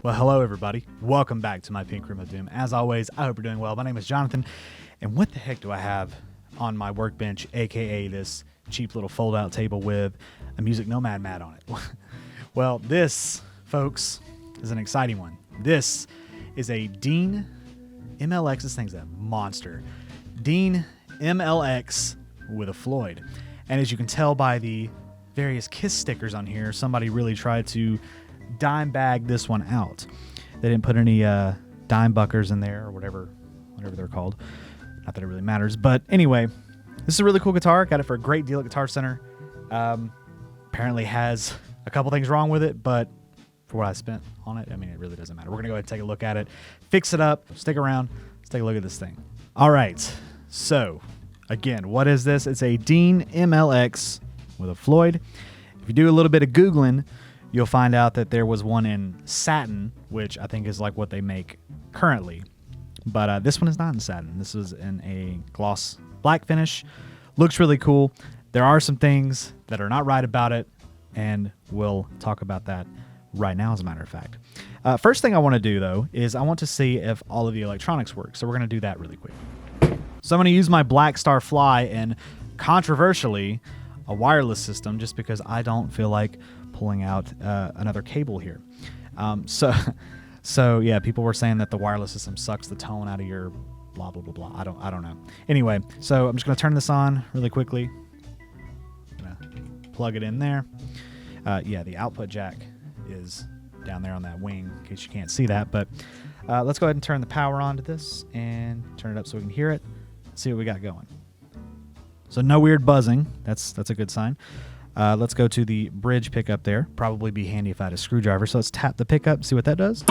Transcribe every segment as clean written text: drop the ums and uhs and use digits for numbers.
Well, hello everybody. Welcome back to my Pink Room of Doom. As always, I hope you're doing well. My name is Jonathan, and what the heck do I have on my workbench, aka this cheap little fold-out table with a Music Nomad mat on it? Well, this, folks, is an exciting one. This is a Dean MLX. This thing's a monster. Dean MLX with a Floyd. And as you can tell by the various Kiss stickers on here, somebody really tried to dime bag this one out. They didn't put any dime buckers in there or whatever they're called. Not that it really matters, but anyway, this is a really cool guitar. Got it for a great deal at Guitar Center. Apparently has a couple things wrong with it, but for what I spent on it, I mean, it really doesn't matter. We're gonna go ahead and take a look at it, fix it up, stick around, let's take a look at this thing. All right, so again, what is this? It's a Dean MLX with a Floyd. If you do a little bit of Googling, you'll find out that there was one in satin, which I think is like what they make currently. But this one is not in satin. This is in a gloss black finish. Looks really cool. There are some things that are not right about it, and we'll talk about that right now, as a matter of fact. First thing I want to do, though, is I want to see if all of the electronics work. So we're going to do that really quick. So I'm going to use my Black Star Fly and, controversially, a wireless system, just because I don't feel like pulling out another cable here. So yeah, people were saying that the wireless system sucks the tone out of your blah blah blah blah. I don't know. Anyway, so I'm just gonna turn this on really quickly. Gonna plug it in there. Yeah, the output jack is down there on that wing, in case you can't see that. But let's go ahead and turn the power on to this and turn it up so we can hear it. See what we got going. So no weird buzzing. That's a good sign. Let's go to the bridge pickup there. Probably be handy if I had a screwdriver. So let's tap the pickup, see what that does.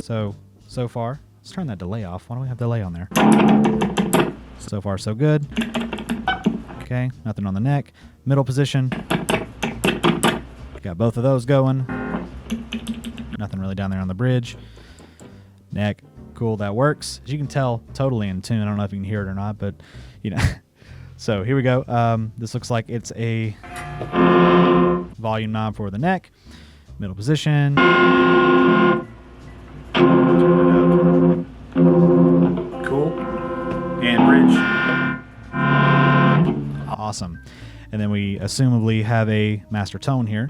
So far, let's turn that delay off. Why don't we have delay on there? So far, so good. Okay, nothing on the neck. Middle position. Got both of those going. Nothing really down there on the bridge. Neck, cool, that works. As you can tell, totally in tune. I don't know if you can hear it or not, but you know. So here we go. This looks like it's a volume knob for the neck. Middle position. Cool. And bridge. Awesome. And then we assumably have a master tone here.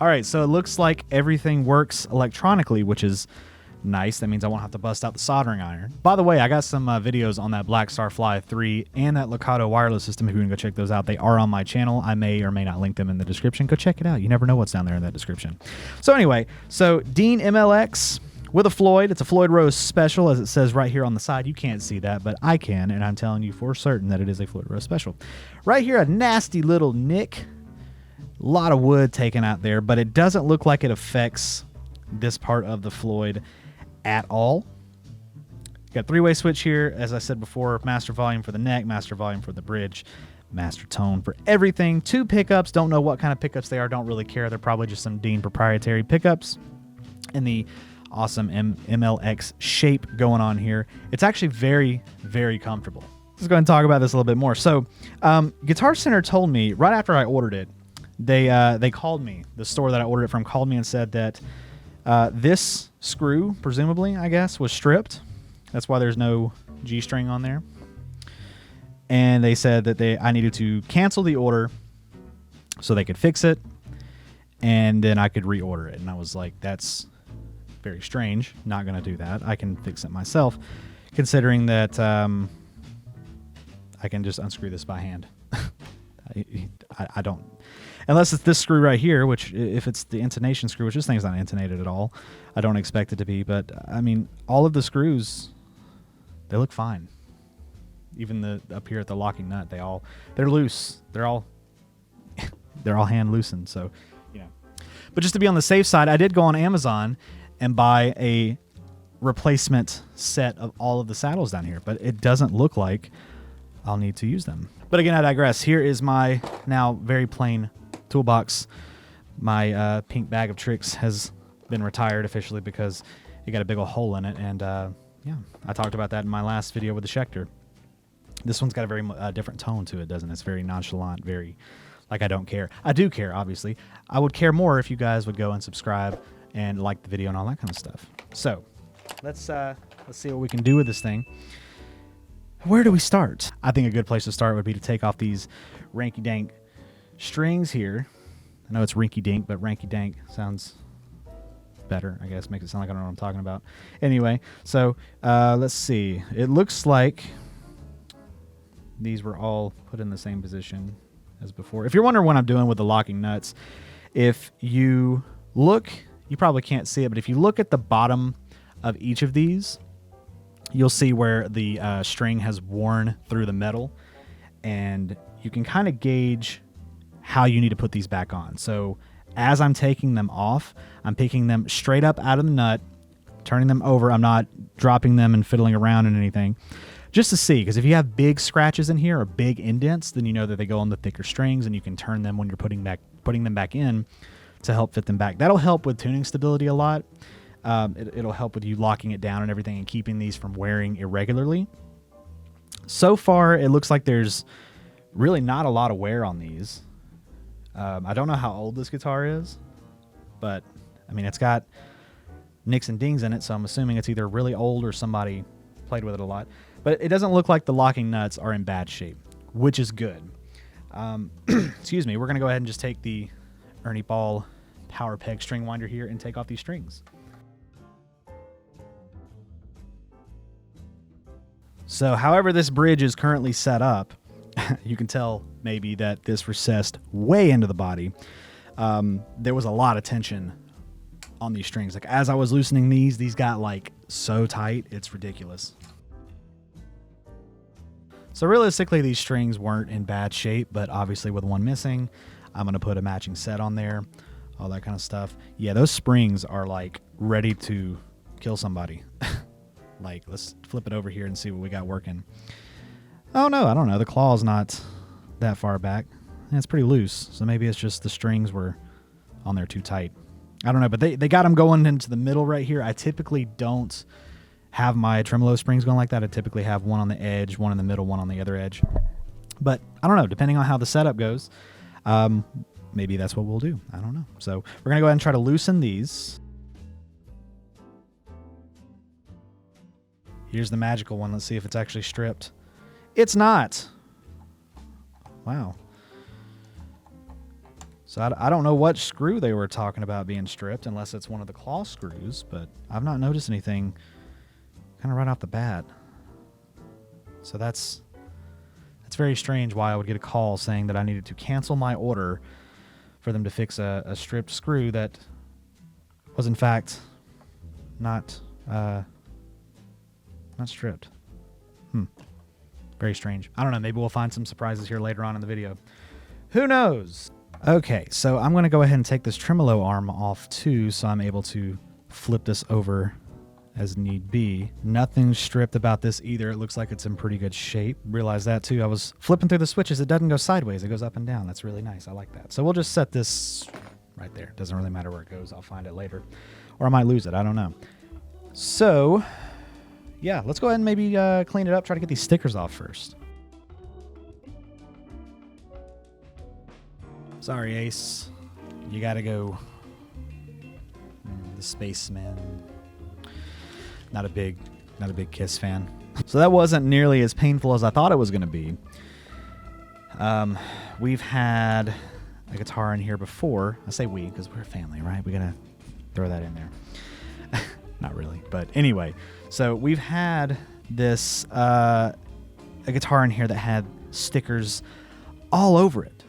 All right, so it looks like everything works electronically, which is nice. That means I won't have to bust out the soldering iron. By the way, I got some videos on that Black Star Fly 3 and that Locato wireless system. If you want to go check those out, they are on my channel. I may or may not link them in the description. Go check it out. You never know what's down there in that description. So anyway, so Dean MLX with a Floyd. It's a Floyd Rose Special, as it says right here on the side. You can't see that, but I can, and I'm telling you for certain that it is a Floyd Rose Special. Right here, a nasty little nick. A lot of wood taken out there, but it doesn't look like it affects this part of the Floyd at all. Got three-way switch here, as I said before. Master volume for the neck, master volume for the bridge, master tone for everything. Two pickups. Don't know what kind of pickups they are. Don't really care. They're probably just some Dean proprietary pickups. And the awesome MLX shape going on here. It's actually very, very comfortable. Let's go ahead and talk about this a little bit more. So Guitar Center told me right after I ordered it, they called me. The store that I ordered it from called me and said that this screw, presumably, I guess, was stripped. That's why there's no G-string on there. And they said that I needed to cancel the order so they could fix it, and then I could reorder it. And I was like, that's very strange. Not going to do that. I can fix it myself, considering that I can just unscrew this by hand. I don't... Unless it's this screw right here, which if it's the intonation screw, which this thing's not intonated at all, I don't expect it to be. But I mean, all of the screws, they look fine. Even the up here at the locking nut, they're loose. They're all hand loosened. So, you know. But just to be on the safe side, I did go on Amazon and buy a replacement set of all of the saddles down here. But it doesn't look like I'll need to use them. But again, I digress. Here is my now very plain toolbox. My pink bag of tricks has been retired officially because it got a big old hole in it. And yeah, I talked about that in my last video with the Schecter. This one's got a very different tone to it, doesn't it? It's very nonchalant, very like I don't care. I do care, obviously. I would care more if you guys would go and subscribe and like the video and all that kind of stuff. So let's see what we can do with this thing. Where do we start? I think a good place to start would be to take off these ranky-dank strings here. I know it's rinky-dink, but ranky-dank sounds better, I guess. Makes it sound like I don't know what I'm talking about. Anyway, so let's see. It looks like these were all put in the same position as before. If you're wondering what I'm doing with the locking nuts, if you look, you probably can't see it, but if you look at the bottom of each of these, you'll see where the string has worn through the metal, and you can kind of gauge how you need to put these back on. So as I'm taking them off, I'm picking them straight up out of the nut, turning them over. I'm not dropping them and fiddling around in anything, just to see, because if you have big scratches in here or big indents, then you know that they go on the thicker strings, and you can turn them when you're putting them back in to help fit them back. That'll help with tuning stability a lot. It'll help with you locking it down and everything and keeping these from wearing irregularly. So far, it looks like there's really not a lot of wear on these. I don't know how old this guitar is, but I mean, it's got nicks and dings in it, so I'm assuming it's either really old or somebody played with it a lot. But it doesn't look like the locking nuts are in bad shape, which is good. Excuse me. We're going to go ahead and just take the Ernie Ball power peg string winder here and take off these strings. So however this bridge is currently set up, you can tell maybe that this recessed way into the body. There was a lot of tension on these strings. Like as I was loosening these got like so tight, it's ridiculous. So realistically, these strings weren't in bad shape, but obviously with one missing, I'm going to put a matching set on there, all that kind of stuff. Yeah, those springs are like ready to kill somebody. Like, let's flip it over here and see what we got working. Oh no, I don't know. The claw's not that far back. It's pretty loose, so maybe it's just the strings were on there too tight. I don't know, but they got them going into the middle right here. I typically don't have my tremolo springs going like that. I typically have one on the edge, one in the middle, one on the other edge. But I don't know, depending on how the setup goes, maybe that's what we'll do. I don't know. So we're going to go ahead and try to loosen these. Here's the magical one. Let's see if it's actually stripped. It's not. Wow. So I don't know what screw they were talking about being stripped, unless it's one of the claw screws, but I've not noticed anything kind of right off the bat. So that's very strange why I would get a call saying that I needed to cancel my order for them to fix a stripped screw that was in fact not stripped. Very strange. I don't know. Maybe we'll find some surprises here later on in the video. Who knows? Okay, so I'm going to go ahead and take this tremolo arm off too, so I'm able to flip this over as need be. Nothing stripped about this either. It looks like it's in pretty good shape. Realize that too. I was flipping through the switches. It doesn't go sideways. It goes up and down. That's really nice. I like that. So we'll just set this right there. Doesn't really matter where it goes. I'll find it later. Or I might lose it. I don't know. So, yeah, let's go ahead and maybe clean it up. Try to get these stickers off first. Sorry, Ace. You gotta go. The spaceman. Not a big Kiss fan. So that wasn't nearly as painful as I thought it was going to be. We've had a guitar in here before. I say we because we're a family, right? We got to throw that in there. Not really. But anyway, so we've had this, a guitar in here that had stickers all over it.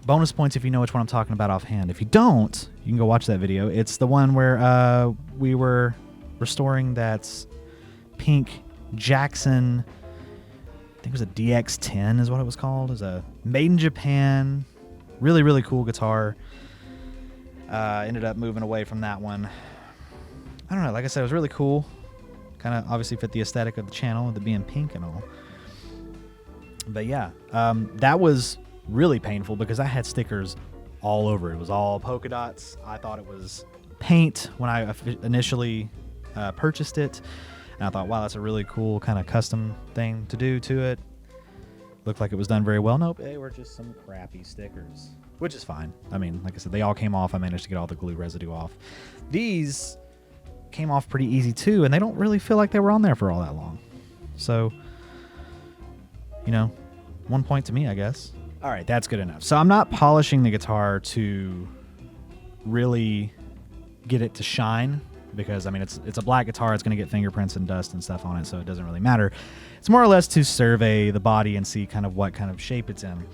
Bonus points if you know which one I'm talking about offhand. If you don't, you can go watch that video. It's the one where we were restoring that pink Jackson, I think it was a DX10 is what it was called. It was a made in Japan, really, really cool guitar. Ended up moving away from that one. I don't know, like I said, it was really cool. Kind of obviously fit the aesthetic of the channel with it being pink and all. But yeah, that was really painful because I had stickers all over it. It was all polka dots. I thought it was paint when I initially purchased it, and I thought, wow, that's a really cool kind of custom thing to do to it. looked like it was done very well. Nope, they were just some crappy stickers, which is fine. I mean, like I said, they all came off. I managed to get all the glue residue off. These came off pretty easy too, and they don't really feel like they were on there for all that long. So, you know, 1 point to me, I guess. All right, that's good enough. So I'm not polishing the guitar to really get it to shine, because I mean it's a black guitar. It's going to get fingerprints and dust and stuff on it, so it doesn't really matter. It's more or less to survey the body and see kind of what kind of shape it's in.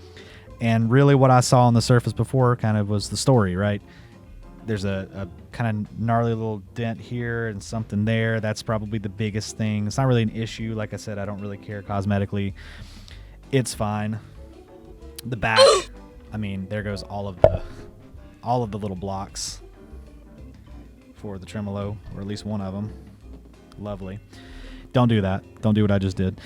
And really what I saw on the surface before kind of was the story, right? There's a kind of gnarly little dent here and something there. That's probably the biggest thing. It's not really an issue. Like I said, I don't really care cosmetically. It's fine. The back, I mean, there goes all of the little blocks for the tremolo, or at least one of them. Lovely. Don't do that. Don't do what I just did.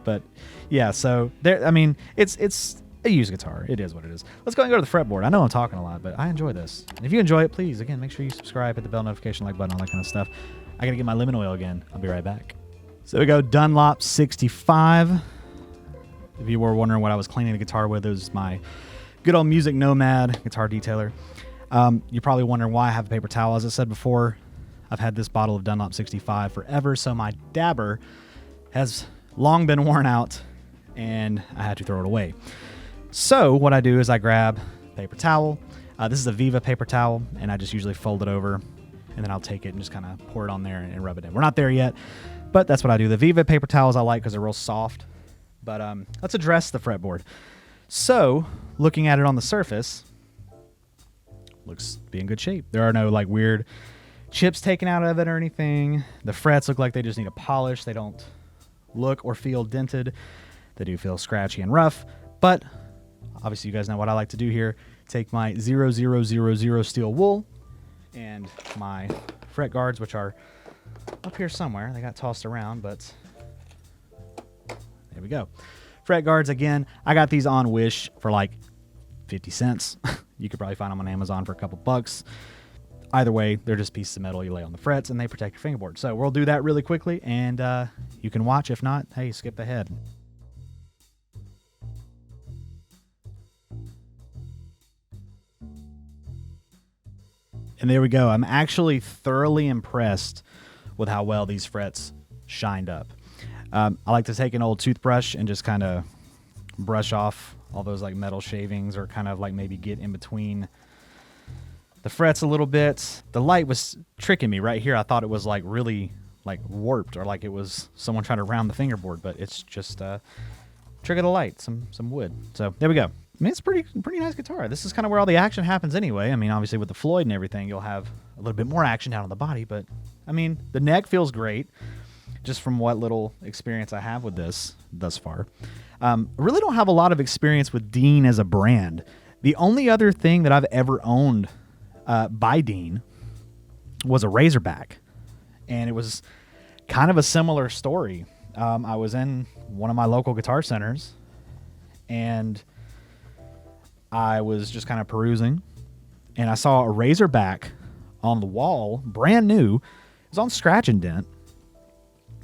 But yeah, so there. I mean, it's a used guitar. It is what it is. Let's go and go to the fretboard. I know I'm talking a lot, but I enjoy this. And if you enjoy it, please, again, make sure you subscribe, hit the bell notification, like button, all that kind of stuff. I gotta get my lemon oil again. I'll be right back. So we go Dunlop 65. If you were wondering what I was cleaning the guitar with, it was my good old Music Nomad guitar detailer. You're probably wondering why I have a paper towel. As I said before, I've had this bottle of Dunlop 65 forever, so my dabber has long been worn out, and I had to throw it away. So what I do is I grab a paper towel. This is a Viva paper towel, and I just usually fold it over, and then I'll take it and just kind of pour it on there and rub it in. We're not there yet, but that's what I do. The Viva paper towels I like because they're real soft. But let's address the fretboard. So looking at it on the surface, looks to be in good shape. There are no like weird chips taken out of it or anything. The frets look like they just need a polish. They don't look or feel dented. They do feel scratchy and rough, but obviously you guys know what I like to do here. Take my 0000 steel wool and my fret guards, which are up here somewhere. They got tossed around, but there we go. Fret guards, again, I got these on Wish for like 50 cents. You could probably find them on Amazon for a couple bucks. Either way, they're just pieces of metal you lay on the frets, and they protect your fingerboard. So we'll do that really quickly, and you can watch. If not, hey, skip ahead. And there we go. I'm actually thoroughly impressed with how well these frets shined up. I like to take an old toothbrush and just kind of brush off all those like metal shavings, or kind of like maybe get in between the frets a little bit. The light was tricking me right here. I thought it was like really like warped, or like it was someone trying to round the fingerboard, but it's just trick of the light, some wood. So there we go. I mean, it's pretty nice guitar. This is kind of where all the action happens anyway. I mean, obviously with the Floyd and everything, you'll have a little bit more action down on the body, but I mean, the neck feels great. Just from what little experience I have with this thus far. I really don't have a lot of experience with Dean as a brand. The only other thing that I've ever owned by Dean was a Razorback, and it was kind of a similar story. I was in one of my local guitar centers, and I was just kind of perusing, and I saw a Razorback on the wall, brand new. It was on scratch and dent.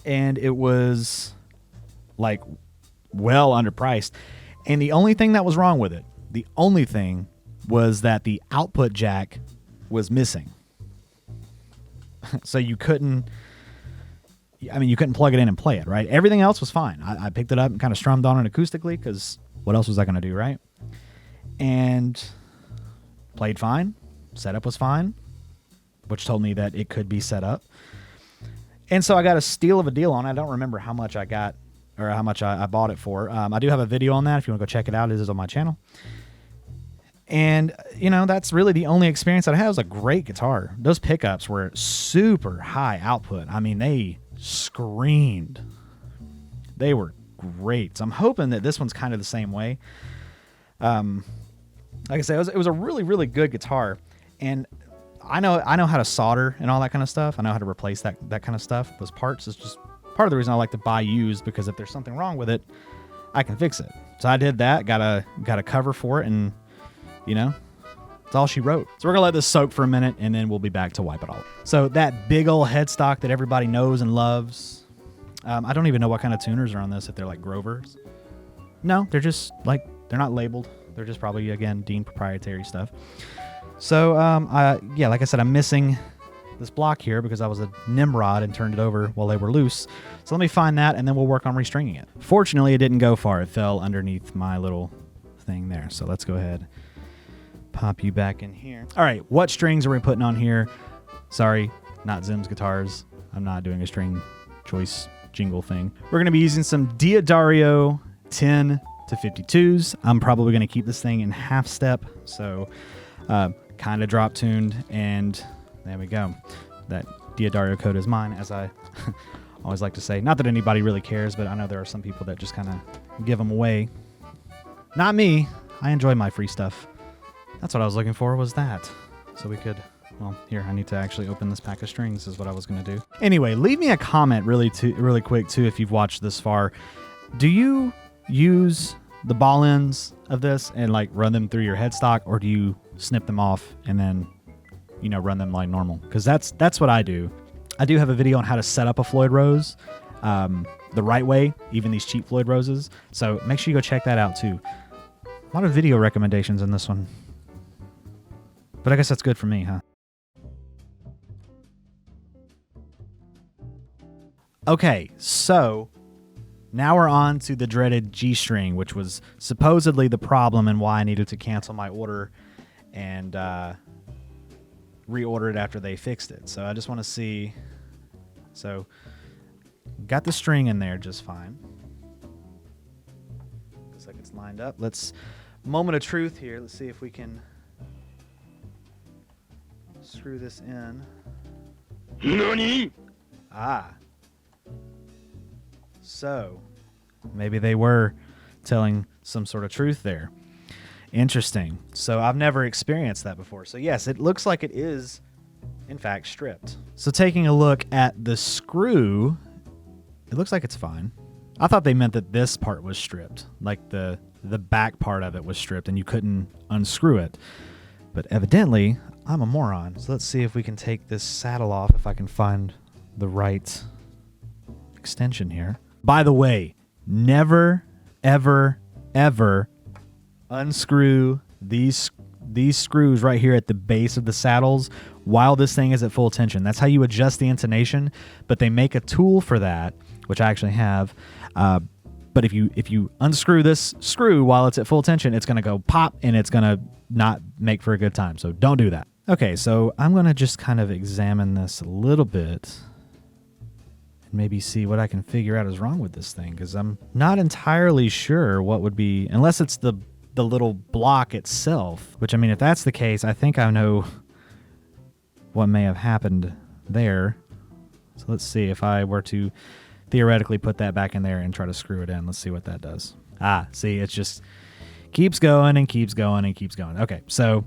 And it was like well underpriced. And the only thing that was wrong with it, the only thing was that the output jack was missing. So you couldn't plug it in and play it, right? Everything else was fine. I picked it up and kind of strummed on it acoustically, because what else was I going to do, right? And played fine. Setup was fine, which told me that it could be set up. And so I got a steal of a deal on it. I don't remember how much I got, or how much I bought it for. I do have a video on that. If you want to go check it out, it is on my channel. And, you know, that's really the only experience that I had. It was a great guitar. Those pickups were super high output. I mean, they screamed. They were great. So I'm hoping that this one's kind of the same way. Like I said, it was a really, really good guitar. And I know how to solder and all that kind of stuff. I know how to replace that kind of stuff. Those parts is just part of the reason I like to buy used, because if there's something wrong with it, I can fix it. So I did that, got a cover for it, and you know, that's all she wrote. So we're gonna let this soak for a minute, and then we'll be back to wipe it all. So that big old headstock that everybody knows and loves. I don't even know what kind of tuners are on this, if they're like Grovers. No, they're just like, they're not labeled. They're just probably, again, Dean proprietary stuff. So, yeah, like I said, I'm missing this block here because I was a Nimrod and turned it over while they were loose. So let me find that, and then we'll work on restringing it. Fortunately, it didn't go far. It fell underneath my little thing there. So let's go ahead, pop you back in here. All right, what strings are we putting on here? Sorry, not Zim's guitars. I'm not doing a string choice jingle thing. We're going to be using some Diodario 10 to 52s. I'm probably going to keep this thing in half step, so kind of drop tuned, and there we go. That Diodario code is mine, as I always like to say. Not that anybody really cares, but I know there are some people that just kind of give them away. Not me. I enjoy my free stuff. That's what I was looking for, was that. So we could... Well, here, I need to actually open this pack of strings is what I was going to do. Anyway, leave me a comment really quick, too, if you've watched this far. Do you use the ball ends of this and, like, run them through your headstock, or do you snip them off and then, you know, run them like normal? Because that's what I do. I do have a video on how to set up a Floyd Rose the right way, even these cheap Floyd Roses. So make sure you go check that out, too. A lot of video recommendations in this one. But I guess that's good for me, huh? Okay, so now we're on to the dreaded G string, which was supposedly the problem and why I needed to cancel my order and reorder it after they fixed it. So I just want to see. So got the string in there just fine. Looks like it's lined up. Let's, moment of truth here. Let's see if we can screw this in. NANI? Ah. So, maybe they were telling some sort of truth there. Interesting. So, I've never experienced that before. So, yes, it looks like it is, in fact, stripped. So, taking a look at the screw, it looks like it's fine. I thought they meant that this part was stripped, like the back part of it was stripped and you couldn't unscrew it. But evidently, I'm a moron. So, let's see if we can take this saddle off, if I can find the right extension here. By the way, never, ever, ever unscrew these screws right here at the base of the saddles while this thing is at full tension. That's how you adjust the intonation, but they make a tool for that, which I actually have. But if you unscrew this screw while it's at full tension, it's going to go pop, and it's going to not make for a good time. So don't do that. Okay, so I'm going to just kind of examine this a little bit. Maybe see what I can figure out is wrong with this thing, because I'm not entirely sure what would be, unless it's the little block itself, which, I mean, if that's the case, I think I know what may have happened there. So let's see if I were to theoretically put that back in there and try to screw it in. Let's see what that does. Ah, see, it's just keeps going and keeps going and keeps going. Okay, so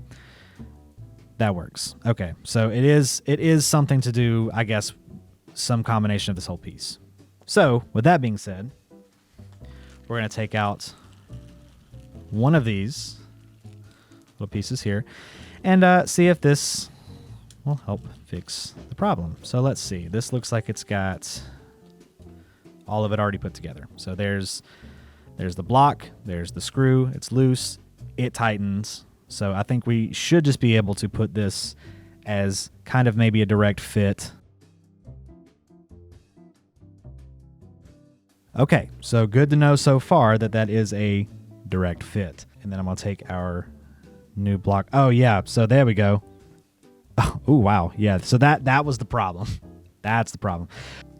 that works. Okay, so it is something to do, I guess, some combination of this whole piece. So, with that being said, we're going to take out one of these little pieces here and see if this will help fix the problem. So let's see. This looks like it's got all of it already put together. So there's the block, there's the screw, it's loose, it tightens. So I think we should just be able to put this as kind of maybe a direct fit. Okay, so good to know so far that that is a direct fit. And then I'm going to take our new block. Oh, yeah, so there we go. Oh, wow, yeah, so that was the problem. That's the problem.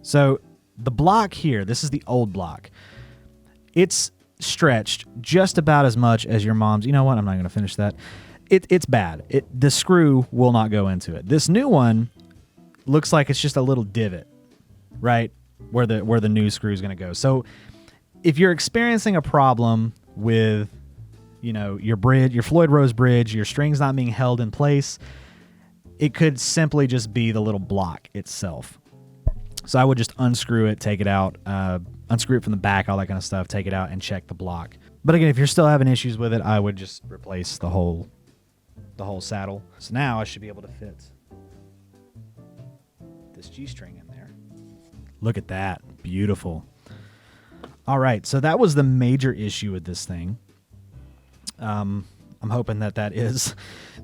So the block here, this is the old block. It's stretched just about as much as your mom's. You know what? I'm not going to finish that. It's bad. The screw will not go into it. This new one looks like it's just a little divot, right? Where the new screw is going to go. So if you're experiencing a problem with, you know, your bridge, your Floyd Rose bridge, your strings not being held in place, it could simply just be the little block itself. So I would just unscrew it, take it out, unscrew it from the back, all that kind of stuff, take it out and check the block. But again, if you're still having issues with it, I would just replace the whole saddle. So now I should be able to fit this G string in there. Look at that. Beautiful. All right, so that was the major issue with this thing. I'm hoping that that is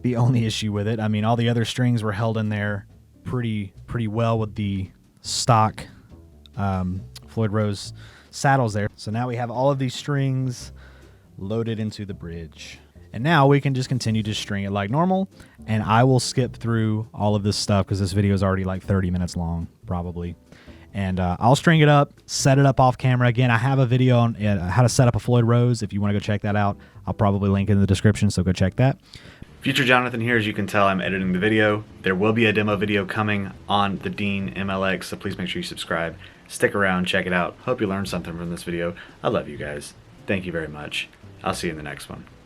the only issue with it. I mean, all the other strings were held in there pretty well with the stock Floyd Rose saddles there. So now we have all of these strings loaded into the bridge. And now we can just continue to string it like normal. And I will skip through all of this stuff because this video is already like 30 minutes long, probably. And I'll string it up, set it up off camera. Again, I have a video on how to set up a Floyd Rose. If you want to go check that out, I'll probably link in the description, so go check that. Future Jonathan here. As you can tell, I'm editing the video. There will be a demo video coming on the Dean MLX, so please make sure you subscribe. Stick around, check it out. Hope you learned something from this video. I love you guys. Thank you very much. I'll see you in the next one.